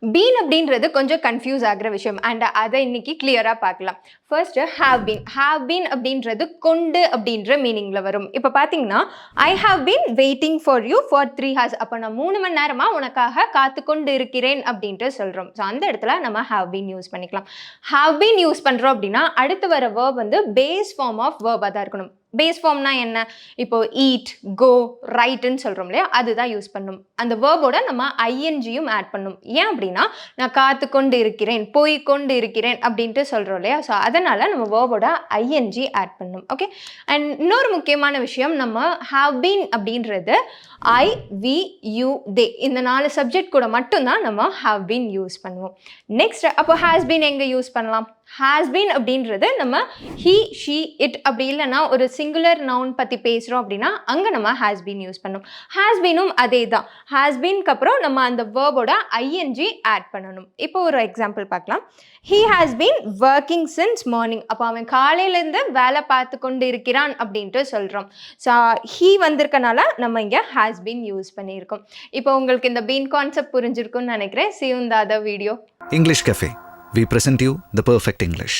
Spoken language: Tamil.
பீன் அப்படின்றது கொஞ்சம் கன்ஃபியூஸ் ஆகிற விஷயம் அண்ட் அதை இன்னைக்கு கிளியராக பார்க்கலாம். ஃபர்ஸ்ட் ஹாவ் பீன் அப்படின்றது கொண்டு அப்படின்ற மீனிங்ல வரும். இப்போ பார்த்தீங்கன்னா I have been waiting for you for 3 hours. அப்போ நான் 3 மணி நேரமா உனக்காக காத்து கொண்டு இருக்கிறேன் அப்படின்ட்டு சொல்றோம். ஸோ அந்த இடத்துல நம்ம ஹாவ் பீன் யூஸ் பண்ணிக்கலாம். ஹாவ் பீன் யூஸ் பண்றோம் அப்படின்னா அடுத்து வர வேர்ப் வந்து பேஸ் ஃபார்ம் ஆஃப் வேர்பாக தான் இருக்கணும். பேஸ் ஃபார்ம்னா என்ன? இப்போ ஈட், கோ, ரைட்டுன்னு சொல்கிறோம் இல்லையா, அதுதான் யூஸ் பண்ணும். அந்த வேர்போட நம்ம ஐஎன்ஜியும் ஆட் பண்ணும். ஏன் அப்படின்னா நான் காத்து கொண்டு இருக்கிறேன், போய் கொண்டு இருக்கிறேன் அப்படின்ட்டு சொல்கிறோம் இல்லையா, ஸோ அதனால் நம்ம வேர்போட ஐஎன்ஜி ஆட் பண்ணும். ஓகே. அண்ட் இன்னொரு முக்கியமான விஷயம், நம்ம ஹாவ் பீன் அப்படின்றது ஐ, வி, யூ, தே இந்த 4 சப்ஜெக்ட் கூட மட்டும்தான் நம்ம ஹாவ் பீன் யூஸ் பண்ணுவோம். நெக்ஸ்ட் அப்போ ஹேஸ் பீன் எங்கே யூஸ் பண்ணலாம்? ஹேஸ் பீன் அப்படின்றது நம்ம ஹீ, ஷீ, இட் அப்படி இல்லைன்னா ஒரு சிங்குலர் நவுன் பற்றி பேசுகிறோம் அப்படின்னா அங்கே நம்ம ஹேஸ் பீன் யூஸ் பண்ணணும். ஹேஸ் பீனும் அதே தான். ஹேஸ் பீனுக்கு அப்புறம் நம்ம அந்த வேர்போட ஐஎன்ஜி ஆட் பண்ணணும். இப்போ ஒரு எக்ஸாம்பிள் பார்க்கலாம். He has been working since morning. அப்போ அவன் காலையிலேருந்து வேலை பார்த்து கொண்டு இருக்கிறான் அப்படின்ட்டு சொல்கிறோம். ஸோ ஹீ வந்திருக்கனால நம்ம இங்கே ஹேஸ் பீன் யூஸ் பண்ணியிருக்கோம். இப்போ உங்களுக்கு இந்த பீன் கான்செப்ட் புரிஞ்சிருக்குன்னு நினைக்கிறேன். See you in the other video. English Cafe. We present you the perfect English.